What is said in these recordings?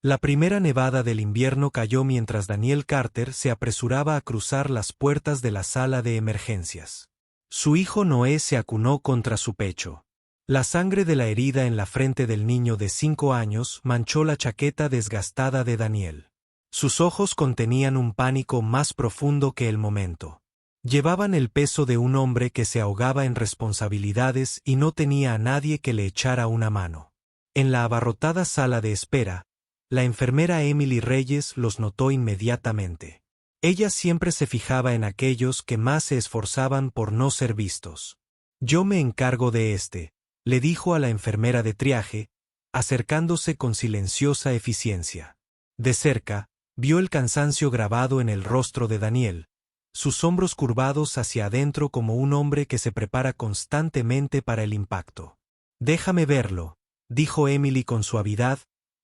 La primera nevada del invierno cayó mientras Daniel Carter se apresuraba a cruzar las puertas de la sala de emergencias. Su hijo Noé se acunó contra su pecho. La sangre de la herida en la frente del niño de 5 años manchó la chaqueta desgastada de Daniel. Sus ojos contenían un pánico más profundo que el momento. Llevaban el peso de un hombre que se ahogaba en responsabilidades y no tenía a nadie que le echara una mano. En la abarrotada sala de espera, la enfermera Emily Reyes los notó inmediatamente. Ella siempre se fijaba en aquellos que más se esforzaban por no ser vistos. «Yo me encargo de este», le dijo a la enfermera de triaje, acercándose con silenciosa eficiencia. De cerca, vio el cansancio grabado en el rostro de Daniel, sus hombros curvados hacia adentro como un hombre que se prepara constantemente para el impacto. «Déjame verlo», dijo Emily con suavidad,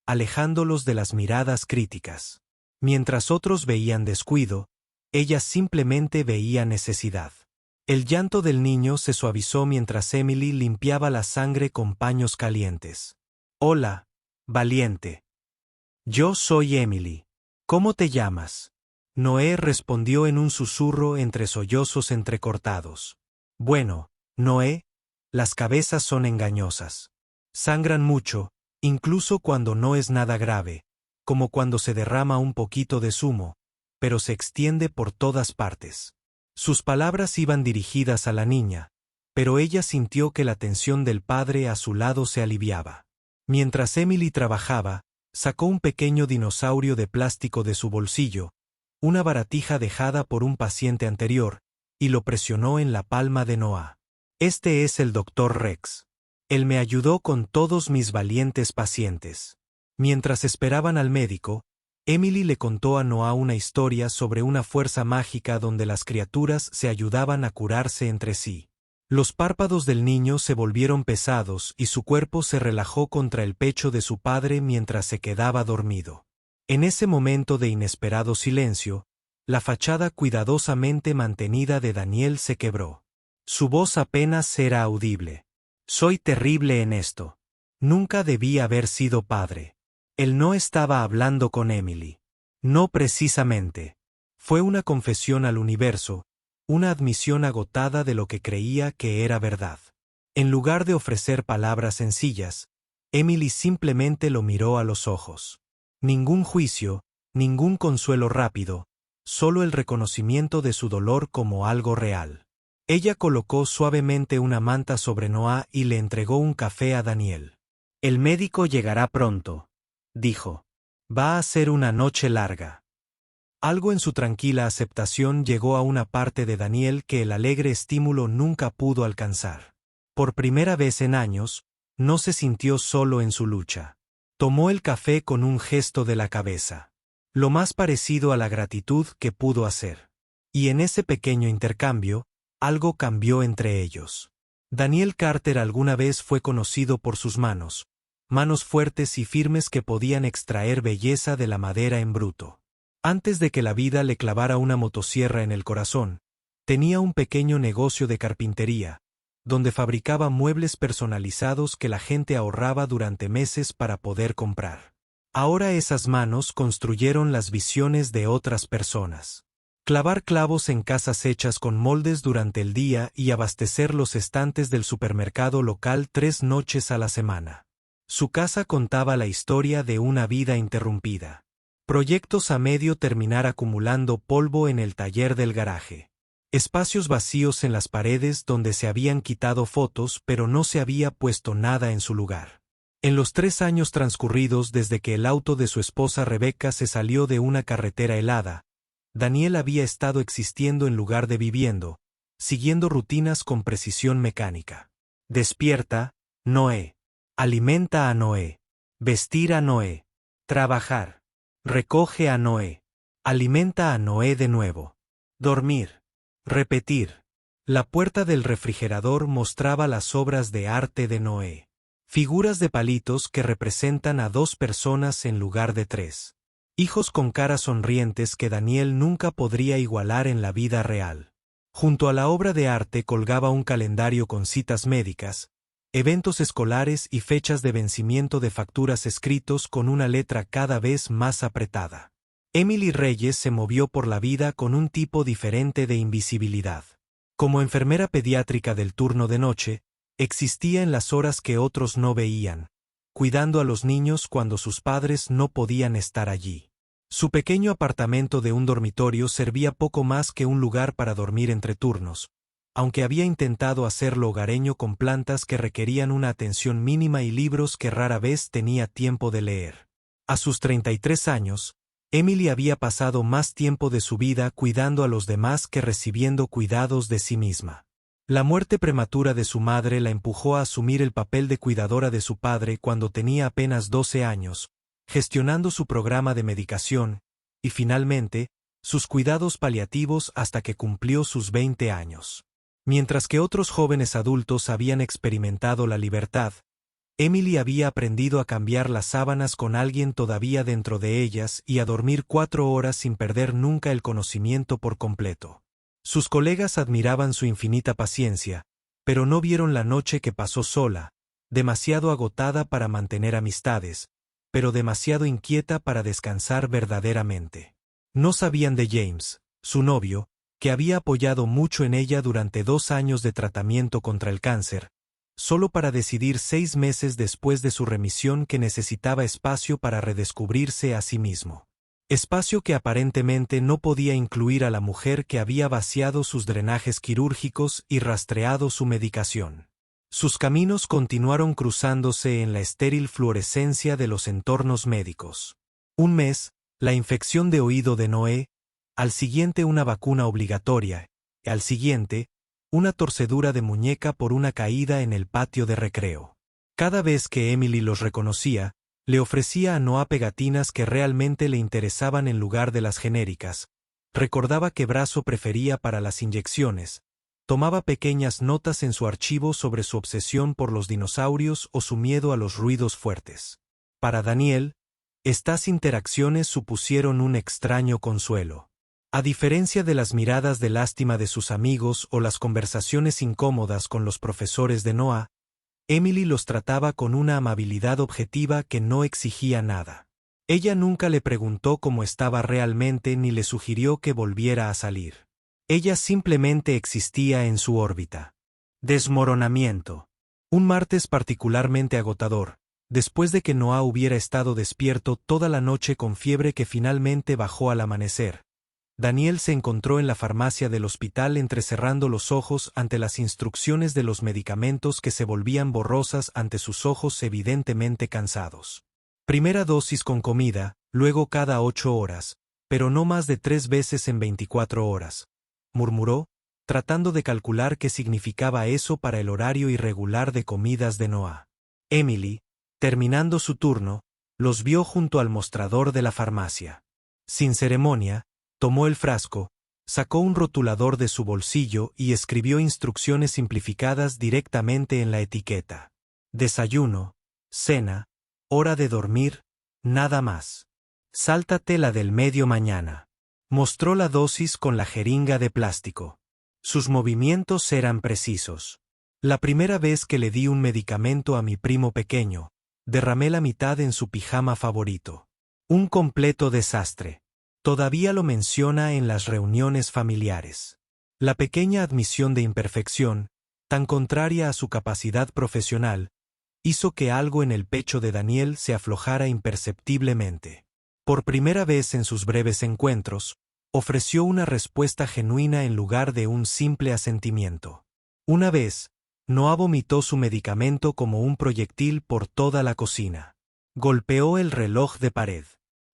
alejándolos de las miradas críticas. Mientras otros veían descuido, ella simplemente veía necesidad. El llanto del niño se suavizó mientras Emily limpiaba la sangre con paños calientes. «Hola, valiente. Yo soy Emily. ¿Cómo te llamas?». Noé respondió en un susurro entre sollozos entrecortados. «Bueno, Noé, las cabezas son engañosas. Sangran mucho, incluso cuando no es nada grave, como cuando se derrama un poquito de zumo, pero se extiende por todas partes». Sus palabras iban dirigidas a la niña, pero ella sintió que la tensión del padre a su lado se aliviaba. Mientras Emily trabajaba, sacó un pequeño dinosaurio de plástico de su bolsillo, una baratija dejada por un paciente anterior, y lo presionó en la palma de Noah. «Este es el Dr. Rex. Él me ayudó con todos mis valientes pacientes». Mientras esperaban al médico, Emily le contó a Noah una historia sobre una fuerza mágica donde las criaturas se ayudaban a curarse entre sí. Los párpados del niño se volvieron pesados y su cuerpo se relajó contra el pecho de su padre mientras se quedaba dormido. En ese momento de inesperado silencio, la fachada cuidadosamente mantenida de Daniel se quebró. Su voz apenas era audible. «Soy terrible en esto. Nunca debí haber sido padre». Él no estaba hablando con Emily. No precisamente. Fue una confesión al universo, una admisión agotada de lo que creía que era verdad. En lugar de ofrecer palabras sencillas, Emily simplemente lo miró a los ojos. Ningún juicio, ningún consuelo rápido, solo el reconocimiento de su dolor como algo real. Ella colocó suavemente una manta sobre Noah y le entregó un café a Daniel. «El médico llegará pronto», dijo. «Va a ser una noche larga». Algo en su tranquila aceptación llegó a una parte de Daniel que el alegre estímulo nunca pudo alcanzar. Por primera vez en años, no se sintió solo en su lucha. Tomó el café con un gesto de la cabeza. Lo más parecido a la gratitud que pudo hacer. Y en ese pequeño intercambio, algo cambió entre ellos. Daniel Carter alguna vez fue conocido por sus manos fuertes y firmes que podían extraer belleza de la madera en bruto. Antes de que la vida le clavara una motosierra en el corazón, tenía un pequeño negocio de carpintería, donde fabricaba muebles personalizados que la gente ahorraba durante meses para poder comprar. Ahora esas manos construyeron las visiones de otras personas. Clavar clavos en casas hechas con moldes durante el día y abastecer los estantes del supermercado local 3 noches a la semana. Su casa contaba la historia de una vida interrumpida. Proyectos a medio terminar acumulando polvo en el taller del garaje. Espacios vacíos en las paredes donde se habían quitado fotos pero no se había puesto nada en su lugar. En los 3 años transcurridos desde que el auto de su esposa Rebecca se salió de una carretera helada, Daniel había estado existiendo en lugar de viviendo, siguiendo rutinas con precisión mecánica. Despierta, Noé. Alimenta a Noé. Vestir a Noé. Trabajar. Recoge a Noé. Alimenta a Noé de nuevo. Dormir. Repetir. La puerta del refrigerador mostraba las obras de arte de Noé. Figuras de palitos que representan a 2 personas en lugar de 3. Hijos con caras sonrientes que Daniel nunca podría igualar en la vida real. Junto a la obra de arte colgaba un calendario con citas médicas, eventos escolares y fechas de vencimiento de facturas escritos con una letra cada vez más apretada. Emily Reyes se movió por la vida con un tipo diferente de invisibilidad. Como enfermera pediátrica del turno de noche, existía en las horas que otros no veían, cuidando a los niños cuando sus padres no podían estar allí. Su pequeño apartamento de un dormitorio servía poco más que un lugar para dormir entre turnos, aunque había intentado hacerlo hogareño con plantas que requerían una atención mínima y libros que rara vez tenía tiempo de leer. A sus 33 años, Emily había pasado más tiempo de su vida cuidando a los demás que recibiendo cuidados de sí misma. La muerte prematura de su madre la empujó a asumir el papel de cuidadora de su padre cuando tenía apenas 12 años, gestionando su programa de medicación, y finalmente, sus cuidados paliativos hasta que cumplió sus 20 años. Mientras que otros jóvenes adultos habían experimentado la libertad, Emily había aprendido a cambiar las sábanas con alguien todavía dentro de ellas y a dormir 4 horas sin perder nunca el conocimiento por completo. Sus colegas admiraban su infinita paciencia, pero no vieron la noche que pasó sola, demasiado agotada para mantener amistades, pero demasiado inquieta para descansar verdaderamente. No sabían de James, su novio, que había apoyado mucho en ella durante 2 años de tratamiento contra el cáncer, solo para decidir 6 meses después de su remisión que necesitaba espacio para redescubrirse a sí mismo. Espacio que aparentemente no podía incluir a la mujer que había vaciado sus drenajes quirúrgicos y rastreado su medicación. Sus caminos continuaron cruzándose en la estéril fluorescencia de los entornos médicos. Un mes, la infección de oído de Noé, al siguiente una vacuna obligatoria, y al siguiente, una torcedura de muñeca por una caída en el patio de recreo. Cada vez que Emily los reconocía, le ofrecía a Noah pegatinas que realmente le interesaban en lugar de las genéricas. Recordaba qué brazo prefería para las inyecciones. Tomaba pequeñas notas en su archivo sobre su obsesión por los dinosaurios o su miedo a los ruidos fuertes. Para Daniel, estas interacciones supusieron un extraño consuelo. A diferencia de las miradas de lástima de sus amigos o las conversaciones incómodas con los profesores de Noah, Emily los trataba con una amabilidad objetiva que no exigía nada. Ella nunca le preguntó cómo estaba realmente ni le sugirió que volviera a salir. Ella simplemente existía en su órbita. Desmoronamiento. Un martes particularmente agotador, después de que Noah hubiera estado despierto toda la noche con fiebre que finalmente bajó al amanecer, Daniel se encontró en la farmacia del hospital entrecerrando los ojos ante las instrucciones de los medicamentos que se volvían borrosas ante sus ojos evidentemente cansados. Primera dosis con comida, luego cada 8 horas, pero no más de 3 veces en 24 horas, murmuró, tratando de calcular qué significaba eso para el horario irregular de comidas de Noah. Emily, terminando su turno, los vio junto al mostrador de la farmacia. Sin ceremonia, tomó el frasco, sacó un rotulador de su bolsillo y escribió instrucciones simplificadas directamente en la etiqueta. Desayuno, cena, hora de dormir, nada más. Sáltate la del medio mañana. Mostró la dosis con la jeringa de plástico. Sus movimientos eran precisos. La primera vez que le di un medicamento a mi primo pequeño, derramé la mitad en su pijama favorito. Un completo desastre. Todavía lo menciona en las reuniones familiares. La pequeña admisión de imperfección, tan contraria a su capacidad profesional, hizo que algo en el pecho de Daniel se aflojara imperceptiblemente. Por primera vez en sus breves encuentros, ofreció una respuesta genuina en lugar de un simple asentimiento. Una vez, Noah vomitó su medicamento como un proyectil por toda la cocina. Golpeó el reloj de pared.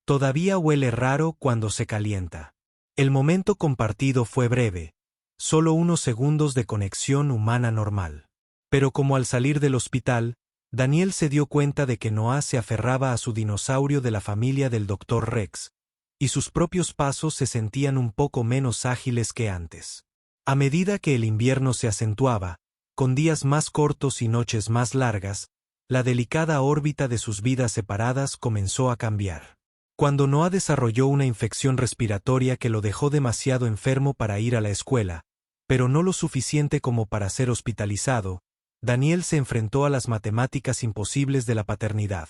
Todavía huele raro cuando se calienta. El momento compartido fue breve, solo unos segundos de conexión humana normal. Pero como al salir del hospital, Daniel se dio cuenta de que Noah se aferraba a su dinosaurio de la familia del Dr. Rex, y sus propios pasos se sentían un poco menos ágiles que antes. A medida que el invierno se acentuaba, con días más cortos y noches más largas, la delicada órbita de sus vidas separadas comenzó a cambiar. Cuando Noah desarrolló una infección respiratoria que lo dejó demasiado enfermo para ir a la escuela, pero no lo suficiente como para ser hospitalizado, Daniel se enfrentó a las matemáticas imposibles de la paternidad.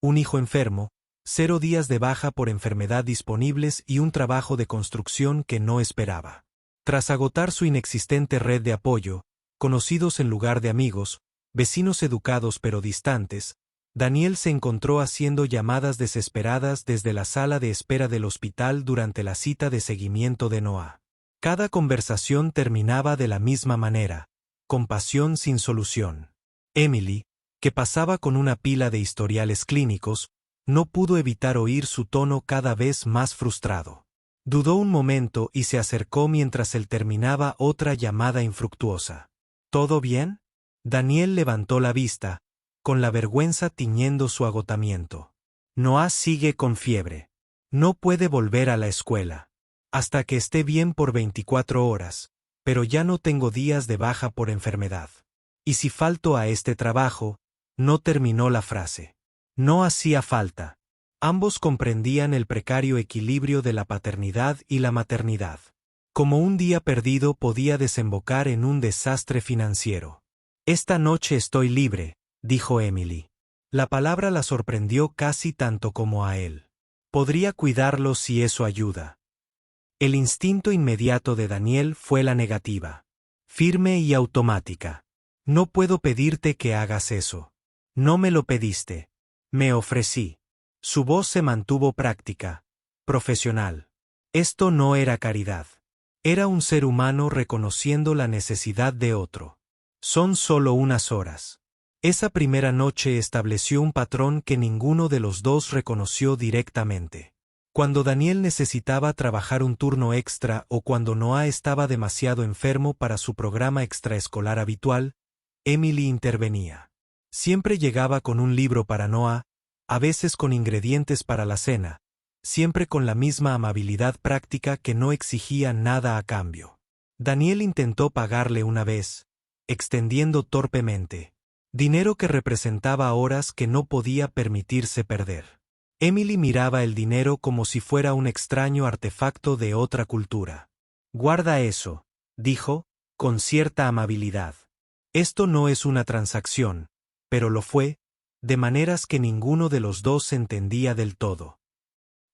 Un hijo enfermo, 0 días de baja por enfermedad disponibles y un trabajo de construcción que no esperaba. Tras agotar su inexistente red de apoyo, conocidos en lugar de amigos, vecinos educados pero distantes, Daniel se encontró haciendo llamadas desesperadas desde la sala de espera del hospital durante la cita de seguimiento de Noah. Cada conversación terminaba de la misma manera, compasión sin solución. Emily, que pasaba con una pila de historiales clínicos, no pudo evitar oír su tono cada vez más frustrado. Dudó un momento y se acercó mientras él terminaba otra llamada infructuosa. ¿Todo bien? Daniel levantó la vista, con la vergüenza tiñendo su agotamiento. Noah sigue con fiebre. No puede volver a la escuela. Hasta que esté bien por 24 horas, pero ya no tengo días de baja por enfermedad. Y si falto a este trabajo, no terminó la frase. No hacía falta. Ambos comprendían el precario equilibrio de la paternidad y la maternidad. Como un día perdido podía desembocar en un desastre financiero. Esta noche estoy libre, dijo Emily. La palabra la sorprendió casi tanto como a él. Podría cuidarlo si eso ayuda. El instinto inmediato de Daniel fue la negativa. Firme y automática. No puedo pedirte que hagas eso. No me lo pediste. Me ofrecí. Su voz se mantuvo práctica, profesional. Esto no era caridad. Era un ser humano reconociendo la necesidad de otro. Son solo unas horas. Esa primera noche estableció un patrón que ninguno de los dos reconoció directamente. Cuando Daniel necesitaba trabajar un turno extra o cuando Noah estaba demasiado enfermo para su programa extraescolar habitual, Emily intervenía. Siempre llegaba con un libro para Noah, a veces con ingredientes para la cena, siempre con la misma amabilidad práctica que no exigía nada a cambio. Daniel intentó pagarle una vez, extendiendo torpemente. Dinero que representaba horas que no podía permitirse perder. Emily miraba el dinero como si fuera un extraño artefacto de otra cultura. Guarda eso, dijo, con cierta amabilidad. Esto no es una transacción, pero lo fue, de maneras que ninguno de los dos entendía del todo.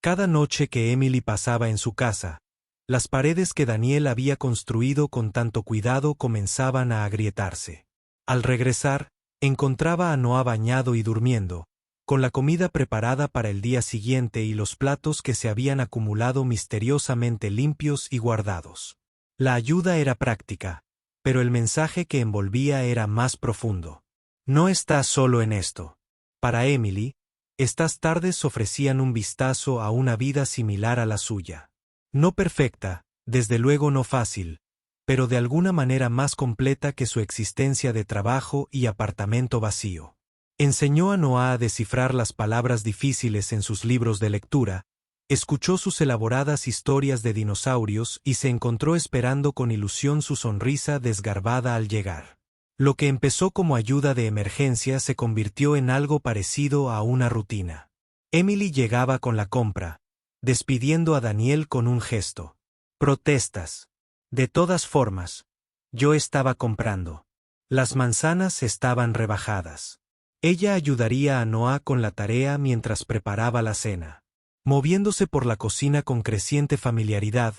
Cada noche que Emily pasaba en su casa, las paredes que Daniel había construido con tanto cuidado comenzaban a agrietarse. Al regresar, encontraba a Noah bañado y durmiendo, con la comida preparada para el día siguiente y los platos que se habían acumulado misteriosamente limpios y guardados. La ayuda era práctica, pero el mensaje que envolvía era más profundo. No estás solo en esto. Para Emily, estas tardes ofrecían un vistazo a una vida similar a la suya. No perfecta, desde luego no fácil, pero de alguna manera más completa que su existencia de trabajo y apartamento vacío. Enseñó a Noah a descifrar las palabras difíciles en sus libros de lectura, escuchó sus elaboradas historias de dinosaurios y se encontró esperando con ilusión su sonrisa desgarbada al llegar. Lo que empezó como ayuda de emergencia se convirtió en algo parecido a una rutina. Emily llegaba con la compra, despidiendo a Daniel con un gesto. Protestas. De todas formas, yo estaba comprando. Las manzanas estaban rebajadas. Ella ayudaría a Noah con la tarea mientras preparaba la cena. Moviéndose por la cocina con creciente familiaridad,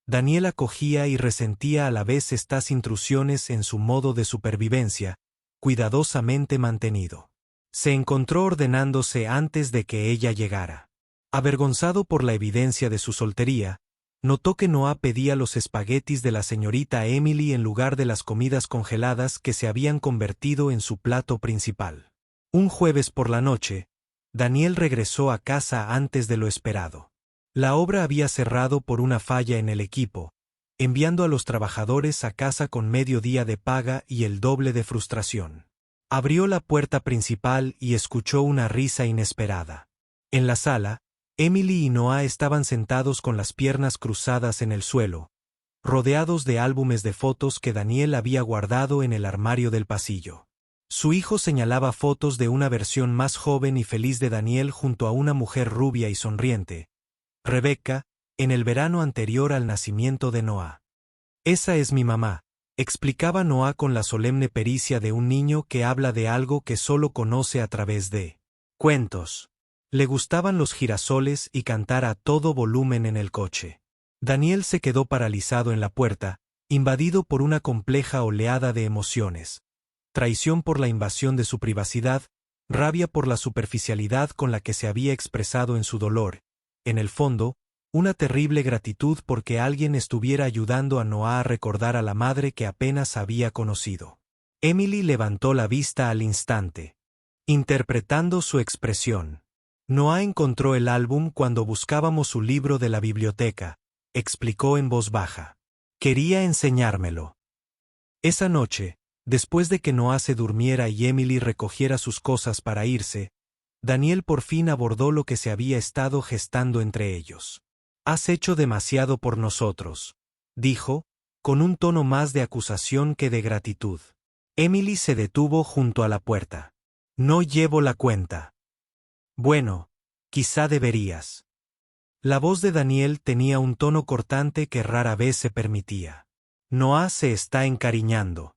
Daniel acogía y resentía a la vez estas intrusiones en su modo de supervivencia, cuidadosamente mantenido. Se encontró ordenándose antes de que ella llegara. Avergonzado por la evidencia de su soltería, notó que Noah pedía los espaguetis de la señorita Emily en lugar de las comidas congeladas que se habían convertido en su plato principal. Un jueves por la noche, Daniel regresó a casa antes de lo esperado. La obra había cerrado por una falla en el equipo, enviando a los trabajadores a casa con medio día de paga y el doble de frustración. Abrió la puerta principal y escuchó una risa inesperada. En la sala, Emily y Noah estaban sentados con las piernas cruzadas en el suelo, rodeados de álbumes de fotos que Daniel había guardado en el armario del pasillo. Su hijo señalaba fotos de una versión más joven y feliz de Daniel junto a una mujer rubia y sonriente, Rebecca, en el verano anterior al nacimiento de Noah. Esa es mi mamá, explicaba Noah con la solemne pericia de un niño que habla de algo que solo conoce a través de cuentos. Le gustaban los girasoles y cantar a todo volumen en el coche. Daniel se quedó paralizado en la puerta, invadido por una compleja oleada de emociones. Traición por la invasión de su privacidad, rabia por la superficialidad con la que se había expresado en su dolor. En el fondo, una terrible gratitud porque alguien estuviera ayudando a Noah a recordar a la madre que apenas había conocido. Emily levantó la vista al instante, interpretando su expresión. Noah encontró el álbum cuando buscábamos su libro de la biblioteca, explicó en voz baja. Quería enseñármelo. Esa noche, después de que Noah se durmiera y Emily recogiera sus cosas para irse, Daniel por fin abordó lo que se había estado gestando entre ellos. Has hecho demasiado por nosotros, dijo, con un tono más de acusación que de gratitud. Emily se detuvo junto a la puerta. No llevo la cuenta. Bueno, quizá deberías. La voz de Daniel tenía un tono cortante que rara vez se permitía. Noah se está encariñando.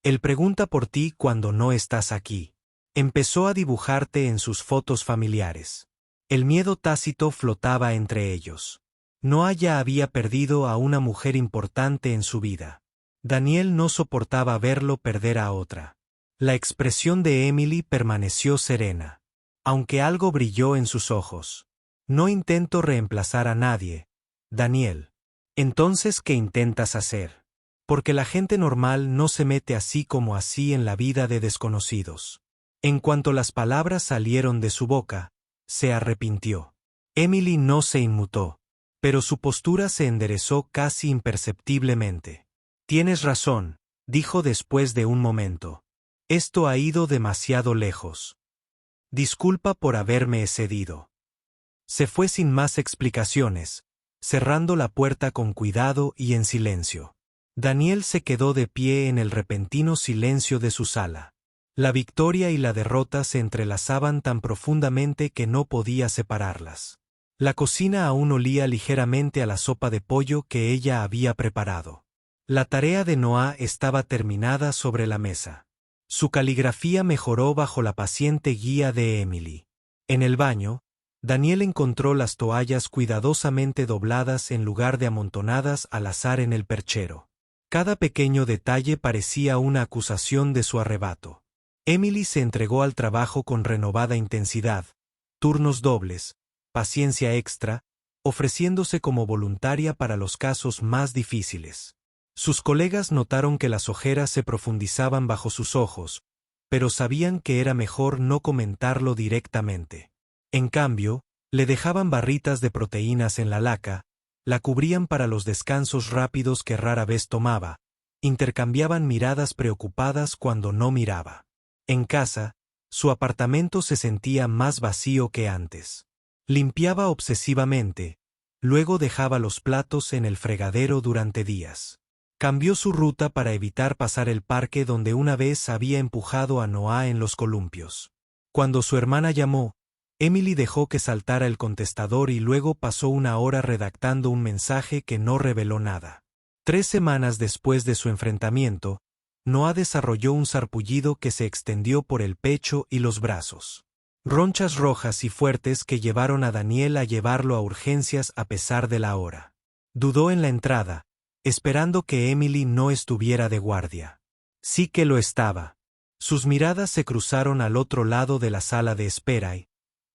Él pregunta por ti cuando no estás aquí. Empezó a dibujarte en sus fotos familiares. El miedo tácito flotaba entre ellos. Noah ya había perdido a una mujer importante en su vida. Daniel no soportaba verlo perder a otra. La expresión de Emily permaneció serena, aunque algo brilló en sus ojos. No intento reemplazar a nadie, Daniel. Entonces, ¿qué intentas hacer? Porque la gente normal no se mete así como así en la vida de desconocidos. En cuanto las palabras salieron de su boca, se arrepintió. Emily no se inmutó, pero su postura se enderezó casi imperceptiblemente. Tienes razón, dijo después de un momento. Esto ha ido demasiado lejos. Disculpa por haberme excedido. Se fue sin más explicaciones, cerrando la puerta con cuidado y en silencio. Daniel se quedó de pie en el repentino silencio de su sala. La victoria y la derrota se entrelazaban tan profundamente que no podía separarlas. La cocina aún olía ligeramente a la sopa de pollo que ella había preparado. La tarea de Noah estaba terminada sobre la mesa. Su caligrafía mejoró bajo la paciente guía de Emily. En el baño, Daniel encontró las toallas cuidadosamente dobladas en lugar de amontonadas al azar en el perchero. Cada pequeño detalle parecía una acusación de su arrebato. Emily se entregó al trabajo con renovada intensidad, turnos dobles, paciencia extra, ofreciéndose como voluntaria para los casos más difíciles. Sus colegas notaron que las ojeras se profundizaban bajo sus ojos, pero sabían que era mejor no comentarlo directamente. En cambio, le dejaban barritas de proteínas en la laca, la cubrían para los descansos rápidos que rara vez tomaba, intercambiaban miradas preocupadas cuando no miraba. En casa, su apartamento se sentía más vacío que antes. Limpiaba obsesivamente, luego dejaba los platos en el fregadero durante días. Cambió su ruta para evitar pasar el parque donde una vez había empujado a Noah en los columpios. Cuando su hermana llamó, Emily dejó que saltara el contestador y luego pasó una hora redactando un mensaje que no reveló nada. 3 semanas después de su enfrentamiento, Noah desarrolló un sarpullido que se extendió por el pecho y los brazos. Ronchas rojas y fuertes que llevaron a Daniel a llevarlo a urgencias a pesar de la hora. Dudó en la entrada, esperando que Emily no estuviera de guardia. Sí que lo estaba. Sus miradas se cruzaron al otro lado de la sala de espera y,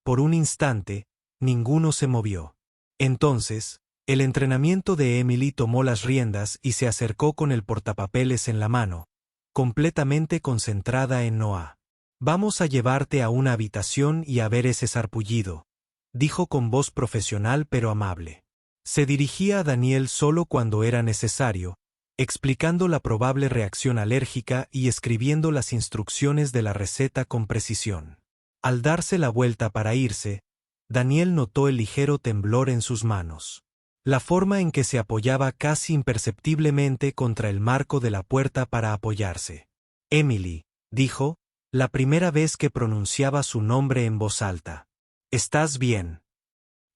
por un instante, ninguno se movió. Entonces, el entrenamiento de Emily tomó las riendas y se acercó con el portapapeles en la mano, completamente concentrada en Noah. Vamos a llevarte a una habitación y a ver ese sarpullido, dijo con voz profesional pero amable. Se dirigía a Daniel solo cuando era necesario, explicando la probable reacción alérgica y escribiendo las instrucciones de la receta con precisión. Al darse la vuelta para irse, Daniel notó el ligero temblor en sus manos. La forma en que se apoyaba casi imperceptiblemente contra el marco de la puerta para apoyarse. Emily, dijo, la primera vez que pronunciaba su nombre en voz alta. ¿Estás bien?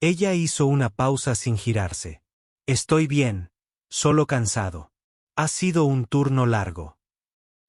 Ella hizo una pausa sin girarse. Estoy bien, solo cansado. Ha sido un turno largo.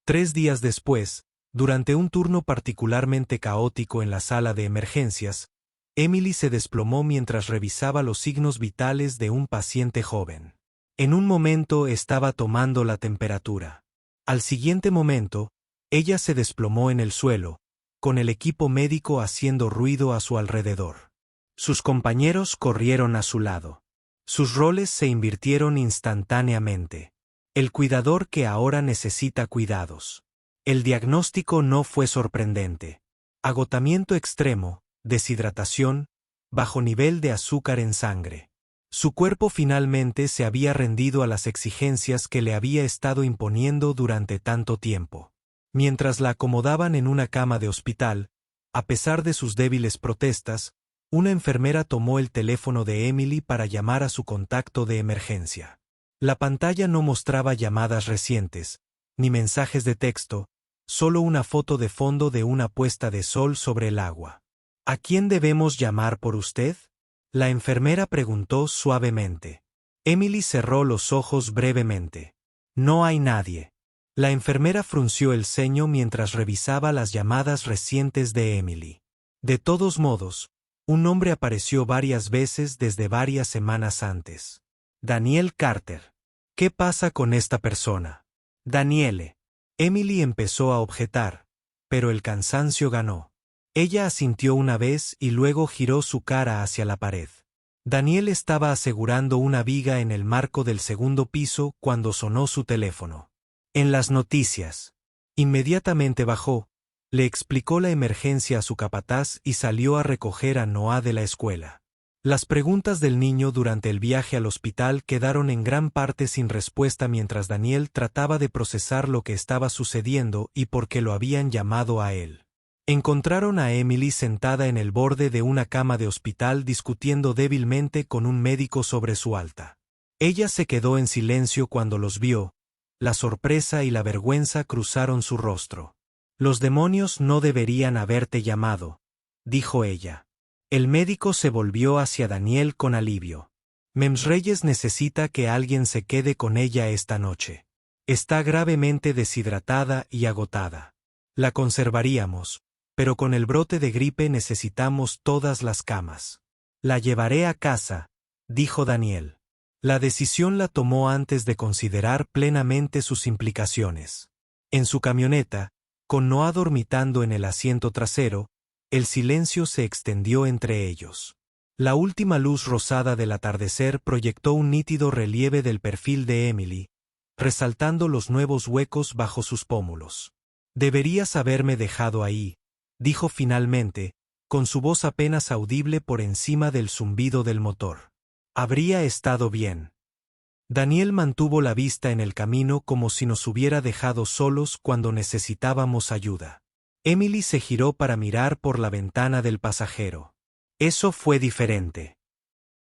3 días después, durante un turno particularmente caótico en la sala de emergencias, Emily se desplomó mientras revisaba los signos vitales de un paciente joven. En un momento estaba tomando la temperatura. Al siguiente momento, ella se desplomó en el suelo, con el equipo médico haciendo ruido a su alrededor. Sus compañeros corrieron a su lado. Sus roles se invirtieron instantáneamente. El cuidador que ahora necesita cuidados. El diagnóstico no fue sorprendente. Agotamiento extremo, deshidratación, bajo nivel de azúcar en sangre. Su cuerpo finalmente se había rendido a las exigencias que le había estado imponiendo durante tanto tiempo. Mientras la acomodaban en una cama de hospital, a pesar de sus débiles protestas, una enfermera tomó el teléfono de Emily para llamar a su contacto de emergencia. La pantalla no mostraba llamadas recientes, ni mensajes de texto, solo una foto de fondo de una puesta de sol sobre el agua. ¿A quién debemos llamar por usted?, la enfermera preguntó suavemente. Emily cerró los ojos brevemente. No hay nadie. La enfermera frunció el ceño mientras revisaba las llamadas recientes de Emily. De todos modos, un nombre apareció varias veces desde varias semanas antes. Daniel Carter. ¿Qué pasa con esta persona? Daniele. Emily empezó a objetar, pero el cansancio ganó. Ella asintió una vez y luego giró su cara hacia la pared. Daniel estaba asegurando una viga en el marco del segundo piso cuando sonó su teléfono. En las noticias. Inmediatamente bajó, le explicó la emergencia a su capataz y salió a recoger a Noah de la escuela. Las preguntas del niño durante el viaje al hospital quedaron en gran parte sin respuesta mientras Daniel trataba de procesar lo que estaba sucediendo y por qué lo habían llamado a él. Encontraron a Emily sentada en el borde de una cama de hospital discutiendo débilmente con un médico sobre su alta. Ella se quedó en silencio cuando los vio. La sorpresa y la vergüenza cruzaron su rostro. Los demonios no deberían haberte llamado, dijo ella. El médico se volvió hacia Daniel con alivio. Mems Reyes necesita que alguien se quede con ella esta noche. Está gravemente deshidratada y agotada. La conservaríamos, pero con el brote de gripe necesitamos todas las camas. La llevaré a casa, dijo Daniel. La decisión la tomó antes de considerar plenamente sus implicaciones. En su camioneta, con Noah dormitando en el asiento trasero, el silencio se extendió entre ellos. La última luz rosada del atardecer proyectó un nítido relieve del perfil de Emily, resaltando los nuevos huecos bajo sus pómulos. Deberías haberme dejado ahí, dijo finalmente, con su voz apenas audible por encima del zumbido del motor. Habría estado bien. Daniel mantuvo la vista en el camino como si nos hubiera dejado solos cuando necesitábamos ayuda. Emily se giró para mirar por la ventana del pasajero. Eso fue diferente.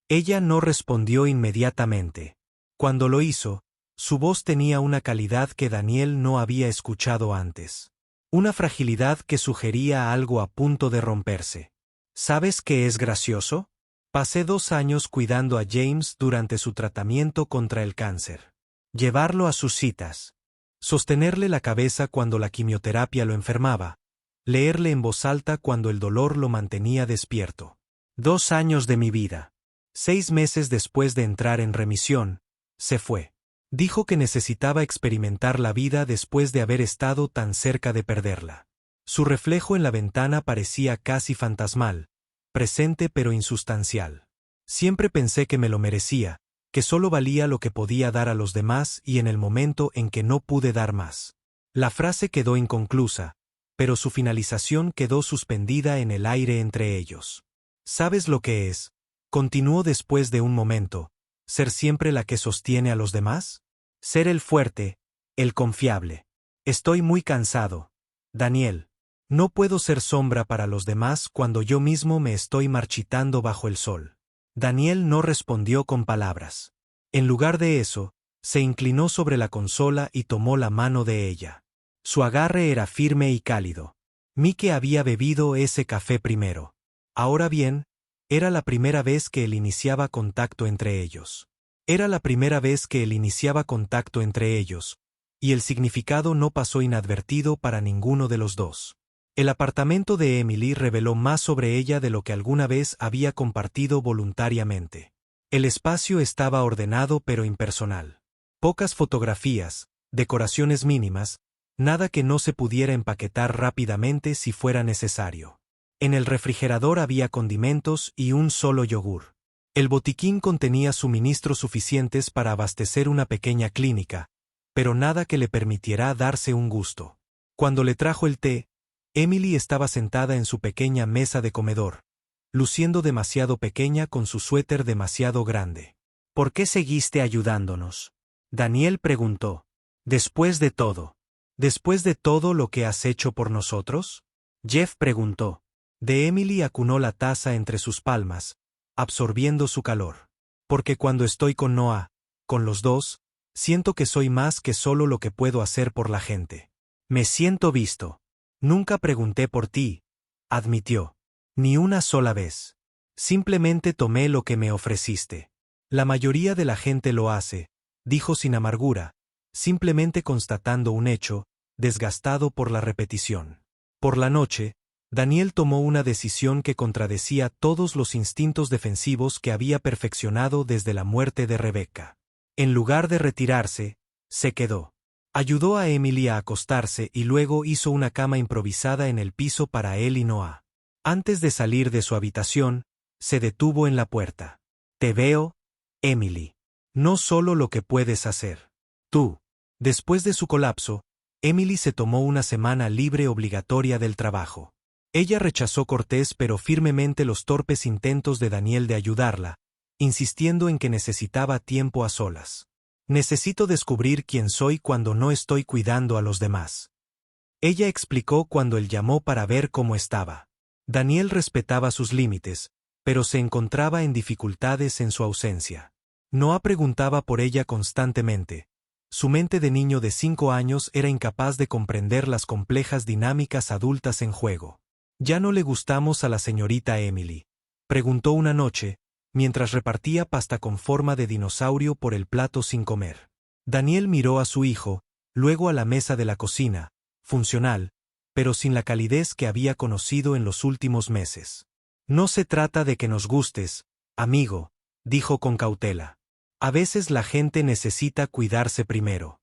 Ella no respondió inmediatamente. Cuando lo hizo, su voz tenía una calidad que Daniel no había escuchado antes. Una fragilidad que sugería algo a punto de romperse. ¿Sabes qué es gracioso? Pasé 2 años cuidando a James durante su tratamiento contra el cáncer. Llevarlo a sus citas. Sostenerle la cabeza cuando la quimioterapia lo enfermaba. Leerle en voz alta cuando el dolor lo mantenía despierto. 2 años de mi vida. 6 meses después de entrar en remisión, se fue. Dijo que necesitaba experimentar la vida después de haber estado tan cerca de perderla. Su reflejo en la ventana parecía casi fantasmal, presente pero insustancial. Siempre pensé que me lo merecía, que solo valía lo que podía dar a los demás y en el momento en que no pude dar más. La frase quedó inconclusa, pero su finalización quedó suspendida en el aire entre ellos. ¿Sabes lo que es? Continuó después de un momento. ¿Ser siempre la que sostiene a los demás? Ser el fuerte, el confiable. Estoy muy cansado, Daniel. No puedo ser sombra para los demás cuando yo mismo me estoy marchitando bajo el sol. Daniel no respondió con palabras. En lugar de eso, se inclinó sobre la consola y tomó la mano de ella. Su agarre era firme y cálido. Mike había bebido ese café primero. Ahora bien, era la primera vez que él iniciaba contacto entre ellos. Era la primera vez que él iniciaba contacto entre ellos, y el significado no pasó inadvertido para ninguno de los dos. El apartamento de Emily reveló más sobre ella de lo que alguna vez había compartido voluntariamente. El espacio estaba ordenado pero impersonal. Pocas fotografías, decoraciones mínimas, nada que no se pudiera empaquetar rápidamente si fuera necesario. En el refrigerador había condimentos y un solo yogur. El botiquín contenía suministros suficientes para abastecer una pequeña clínica, pero nada que le permitiera darse un gusto. Cuando le trajo el té, Emily estaba sentada en su pequeña mesa de comedor, luciendo demasiado pequeña con su suéter demasiado grande. ¿Por qué seguiste ayudándonos?, Daniel preguntó. Después de todo lo que has hecho por nosotros, Jeff preguntó. De Emily acunó la taza entre sus palmas, absorbiendo su calor. Porque cuando estoy con Noah, con los dos, siento que soy más que solo lo que puedo hacer por la gente. Me siento visto. Nunca pregunté por ti, admitió. Ni una sola vez. Simplemente tomé lo que me ofreciste. La mayoría de la gente lo hace, dijo sin amargura, simplemente constatando un hecho, desgastado por la repetición. Por la noche, Daniel tomó una decisión que contradecía todos los instintos defensivos que había perfeccionado desde la muerte de Rebecca. En lugar de retirarse, se quedó. Ayudó a Emily a acostarse y luego hizo una cama improvisada en el piso para él y Noah. Antes de salir de su habitación, se detuvo en la puerta. Te veo, Emily. No solo lo que puedes hacer. Tú. Después de su colapso, Emily se tomó una semana libre obligatoria del trabajo. Ella rechazó cortés pero firmemente los torpes intentos de Daniel de ayudarla, insistiendo en que necesitaba tiempo a solas. Necesito descubrir quién soy cuando no estoy cuidando a los demás. Ella explicó cuando él llamó para ver cómo estaba. Daniel respetaba sus límites, pero se encontraba en dificultades en su ausencia. Noah preguntaba por ella constantemente. Su mente de niño de 5 años era incapaz de comprender las complejas dinámicas adultas en juego. ¿Ya no le gustamos a la señorita Emily?, preguntó una noche, mientras repartía pasta con forma de dinosaurio por el plato sin comer. Daniel miró a su hijo, luego a la mesa de la cocina, funcional, pero sin la calidez que había conocido en los últimos meses. No se trata de que nos gustes, amigo, dijo con cautela. A veces la gente necesita cuidarse primero.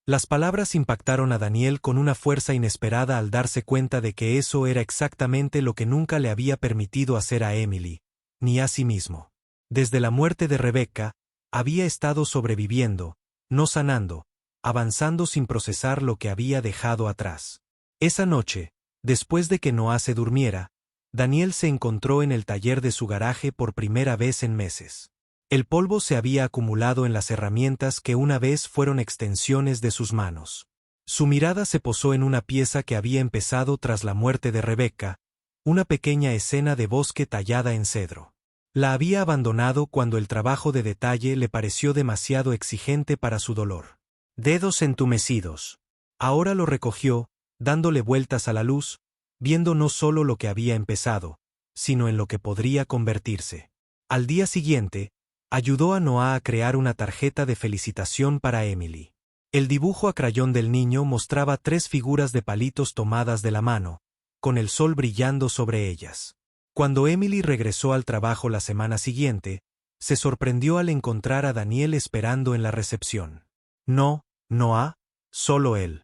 Las palabras impactaron a Daniel con una fuerza inesperada al darse cuenta de que eso era exactamente lo que nunca le había permitido hacer a Emily, ni a sí mismo. Desde la muerte de Rebecca, había estado sobreviviendo, no sanando, avanzando sin procesar lo que había dejado atrás. Esa noche, después de que Noah se durmiera, Daniel se encontró en el taller de su garaje por primera vez en meses. El polvo se había acumulado en las herramientas que una vez fueron extensiones de sus manos. Su mirada se posó en una pieza que había empezado tras la muerte de Rebecca, una pequeña escena de bosque tallada en cedro. La había abandonado cuando el trabajo de detalle le pareció demasiado exigente para su dolor. Dedos entumecidos. Ahora lo recogió, dándole vueltas a la luz, viendo no solo lo que había empezado, sino en lo que podría convertirse. Al día siguiente, ayudó a Noah a crear una tarjeta de felicitación para Emily. El dibujo a crayón del niño mostraba 3 figuras de palitos tomadas de la mano, con el sol brillando sobre ellas. Cuando Emily regresó al trabajo la semana siguiente, se sorprendió al encontrar a Daniel esperando en la recepción. No, Noah, solo él.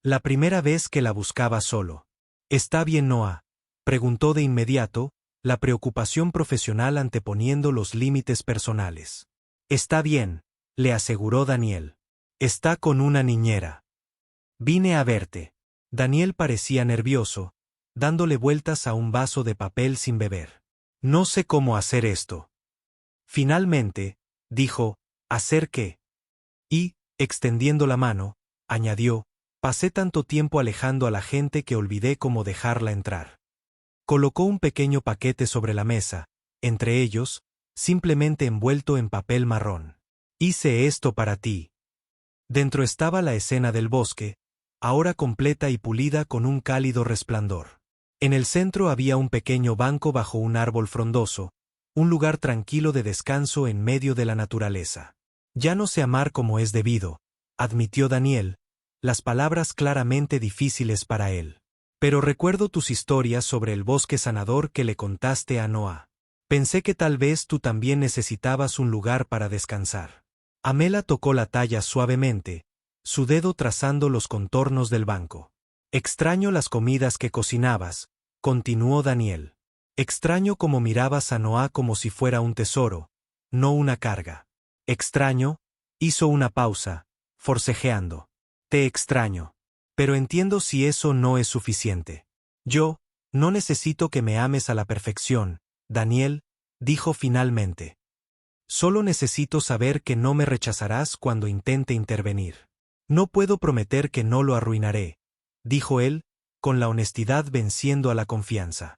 La primera vez que la buscaba solo. ¿Está bien, Noah?, preguntó de inmediato, la preocupación profesional anteponiendo los límites personales. Está bien, le aseguró Daniel. Está con una niñera. Vine a verte. Daniel parecía nervioso, dándole vueltas a un vaso de papel sin beber. No sé cómo hacer esto. Finalmente, dijo, ¿hacer qué? Y, extendiendo la mano, añadió, pasé tanto tiempo alejando a la gente que olvidé cómo dejarla entrar. Colocó un pequeño paquete sobre la mesa, entre ellos, simplemente envuelto en papel marrón. Hice esto para ti. Dentro estaba la escena del bosque, ahora completa y pulida con un cálido resplandor. En el centro había un pequeño banco bajo un árbol frondoso, un lugar tranquilo de descanso en medio de la naturaleza. Ya no sé amar como es debido, admitió Daniel, las palabras claramente difíciles para él. Pero recuerdo tus historias sobre el bosque sanador que le contaste a Noah. Pensé que tal vez tú también necesitabas un lugar para descansar. Amela tocó la talla suavemente, su dedo trazando los contornos del banco. Extraño las comidas que cocinabas, continuó Daniel. Extraño cómo mirabas a Noah como si fuera un tesoro, no una carga. Extraño, hizo una pausa, forcejeando. Te extraño. Pero entiendo si eso no es suficiente. Yo, no necesito que me ames a la perfección, Daniel, dijo finalmente. Solo necesito saber que no me rechazarás cuando intente intervenir. No puedo prometer que no lo arruinaré, dijo él, con la honestidad venciendo a la confianza.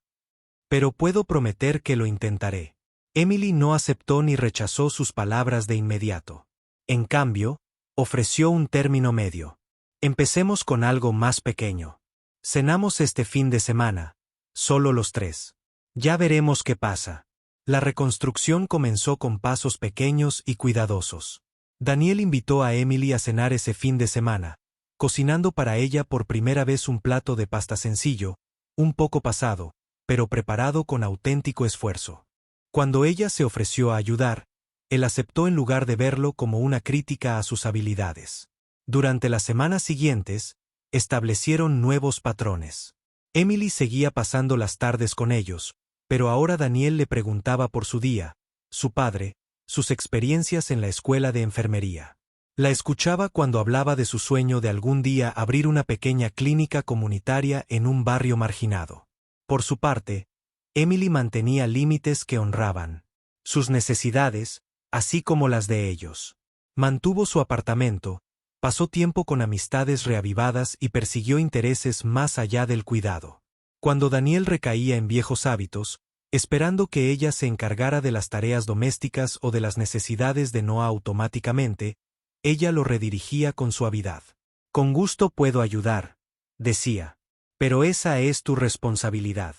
Pero puedo prometer que lo intentaré. Emily no aceptó ni rechazó sus palabras de inmediato. En cambio, ofreció un término medio. Empecemos con algo más pequeño. Cenamos este fin de semana, solo los tres. Ya veremos qué pasa. La reconstrucción comenzó con pasos pequeños y cuidadosos. Daniel invitó a Emily a cenar ese fin de semana, cocinando para ella por primera vez un plato de pasta sencillo, un poco pasado, pero preparado con auténtico esfuerzo. Cuando ella se ofreció a ayudar, él aceptó en lugar de verlo como una crítica a sus habilidades. Durante las semanas siguientes, establecieron nuevos patrones. Emily seguía pasando las tardes con ellos, pero ahora Daniel le preguntaba por su día, su padre, sus experiencias en la escuela de enfermería. La escuchaba cuando hablaba de su sueño de algún día abrir una pequeña clínica comunitaria en un barrio marginado. Por su parte, Emily mantenía límites que honraban sus necesidades, así como las de ellos. Mantuvo su apartamento, pasó tiempo con amistades reavivadas y persiguió intereses más allá del cuidado. Cuando Daniel recaía en viejos hábitos, esperando que ella se encargara de las tareas domésticas o de las necesidades de Noah automáticamente, ella lo redirigía con suavidad. Con gusto puedo ayudar, decía. Pero esa es tu responsabilidad.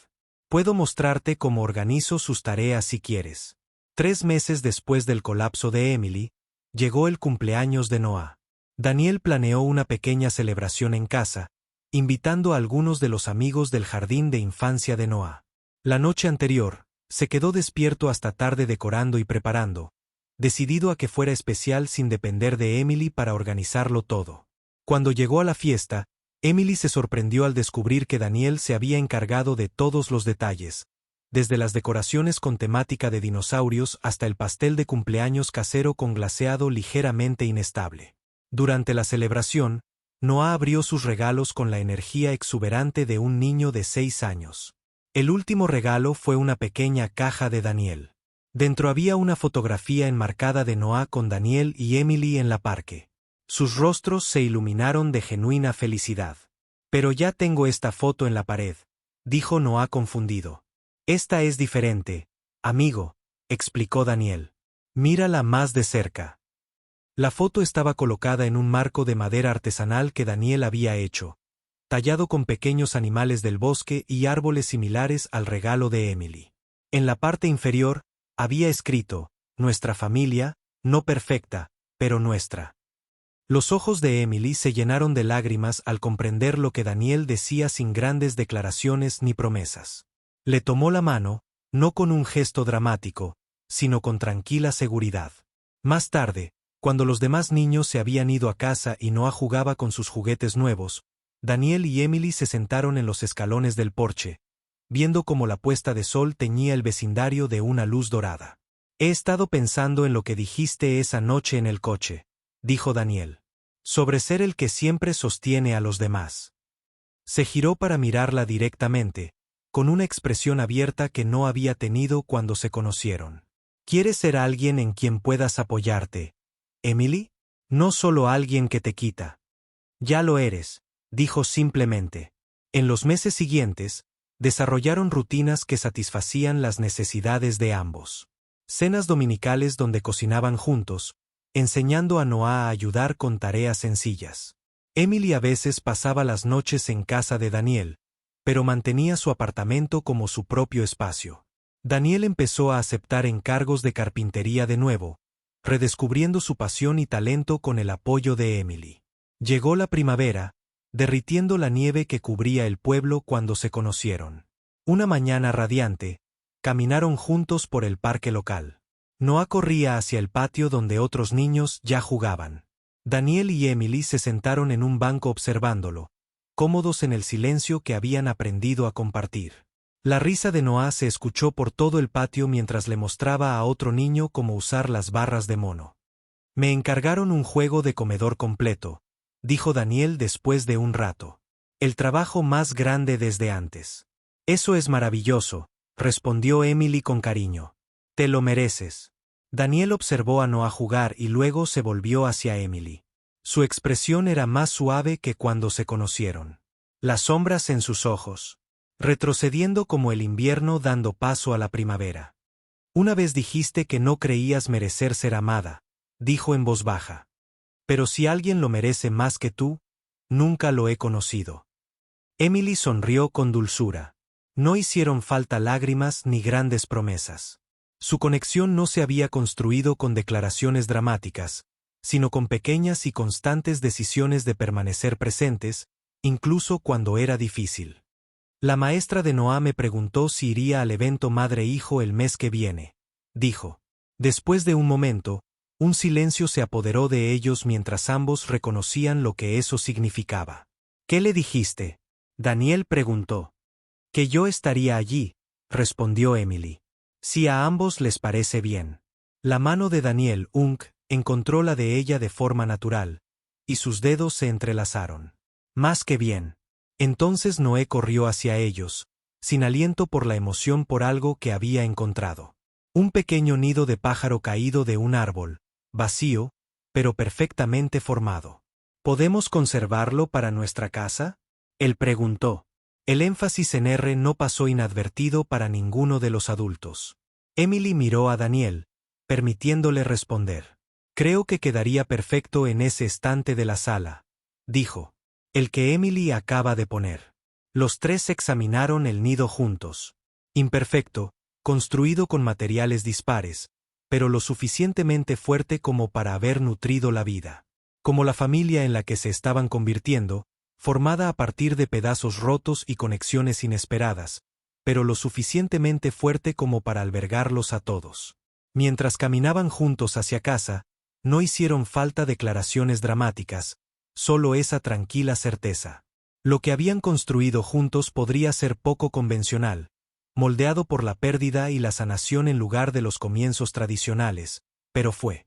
Puedo mostrarte cómo organizo sus tareas si quieres. 3 meses después del colapso de Emily, llegó el cumpleaños de Noah. Daniel planeó una pequeña celebración en casa, invitando a algunos de los amigos del jardín de infancia de Noah. La noche anterior, se quedó despierto hasta tarde decorando y preparando, decidido a que fuera especial sin depender de Emily para organizarlo todo. Cuando llegó a la fiesta, Emily se sorprendió al descubrir que Daniel se había encargado de todos los detalles, desde las decoraciones con temática de dinosaurios hasta el pastel de cumpleaños casero con glaseado ligeramente inestable. Durante la celebración, Noah abrió sus regalos con la energía exuberante de un niño de 6 años. El último regalo fue una pequeña caja de Daniel. Dentro había una fotografía enmarcada de Noah con Daniel y Emily en la parque. Sus rostros se iluminaron de genuina felicidad. Pero ya tengo esta foto en la pared, dijo Noah confundido. Esta es diferente, amigo, explicó Daniel. Mírala más de cerca. La foto estaba colocada en un marco de madera artesanal que Daniel había hecho, tallado con pequeños animales del bosque y árboles similares al regalo de Emily. En la parte inferior, había escrito, nuestra familia, no perfecta, pero nuestra. Los ojos de Emily se llenaron de lágrimas al comprender lo que Daniel decía sin grandes declaraciones ni promesas. Le tomó la mano, no con un gesto dramático, sino con tranquila seguridad. Más tarde, cuando los demás niños se habían ido a casa y Noah jugaba con sus juguetes nuevos, Daniel y Emily se sentaron en los escalones del porche, viendo cómo la puesta de sol teñía el vecindario de una luz dorada. He estado pensando en lo que dijiste esa noche en el coche, dijo Daniel, sobre ser el que siempre sostiene a los demás. Se giró para mirarla directamente, con una expresión abierta que no había tenido cuando se conocieron. ¿Quieres ser alguien en quien puedas apoyarte, Emily? No solo alguien que te quita. Ya lo eres, dijo simplemente. En los meses siguientes, desarrollaron rutinas que satisfacían las necesidades de ambos. Cenas dominicales donde cocinaban juntos, enseñando a Noah a ayudar con tareas sencillas. Emily a veces pasaba las noches en casa de Daniel, pero mantenía su apartamento como su propio espacio. Daniel empezó a aceptar encargos de carpintería de nuevo, redescubriendo su pasión y talento con el apoyo de Emily. Llegó la primavera, derritiendo la nieve que cubría el pueblo cuando se conocieron. Una mañana radiante, caminaron juntos por el parque local. Noah corría hacia el patio donde otros niños ya jugaban. Daniel y Emily se sentaron en un banco observándolo, cómodos en el silencio que habían aprendido a compartir. La risa de Noah se escuchó por todo el patio mientras le mostraba a otro niño cómo usar las barras de mono. Me encargaron un juego de comedor completo, dijo Daniel después de un rato. El trabajo más grande desde antes. Eso es maravilloso, respondió Emily con cariño. Te lo mereces. Daniel observó a Noah jugar y luego se volvió hacia Emily. Su expresión era más suave que cuando se conocieron. Las sombras en sus ojos, retrocediendo como el invierno dando paso a la primavera. Una vez dijiste que no creías merecer ser amada, dijo en voz baja. Pero si alguien lo merece más que tú, nunca lo he conocido. Emily sonrió con dulzura. No hicieron falta lágrimas ni grandes promesas. Su conexión no se había construido con declaraciones dramáticas, sino con pequeñas y constantes decisiones de permanecer presentes, incluso cuando era difícil. La maestra de Noah me preguntó si iría al evento madre-hijo el mes que viene, dijo. Después de un momento, un silencio se apoderó de ellos mientras ambos reconocían lo que eso significaba. ¿Qué le dijiste? Daniel preguntó. Que yo estaría allí, respondió Emily. Si a ambos les parece bien. La mano de Daniel encontró la de ella de forma natural, y sus dedos se entrelazaron. Más que bien. Entonces Noé corrió hacia ellos, sin aliento por la emoción por algo que había encontrado. Un pequeño nido de pájaro caído de un árbol, vacío, pero perfectamente formado. ¿Podemos conservarlo para nuestra casa? Él preguntó. El énfasis en R no pasó inadvertido para ninguno de los adultos. Emily miró a Daniel, permitiéndole responder. Creo que quedaría perfecto en ese estante de la sala, dijo. El que Emily acaba de poner. Los tres examinaron el nido juntos. Imperfecto, construido con materiales dispares, pero lo suficientemente fuerte como para haber nutrido la vida. Como la familia en la que se estaban convirtiendo, formada a partir de pedazos rotos y conexiones inesperadas, pero lo suficientemente fuerte como para albergarlos a todos. Mientras caminaban juntos hacia casa, no hicieron falta declaraciones dramáticas, solo esa tranquila certeza. Lo que habían construido juntos podría ser poco convencional, moldeado por la pérdida y la sanación en lugar de los comienzos tradicionales, pero fue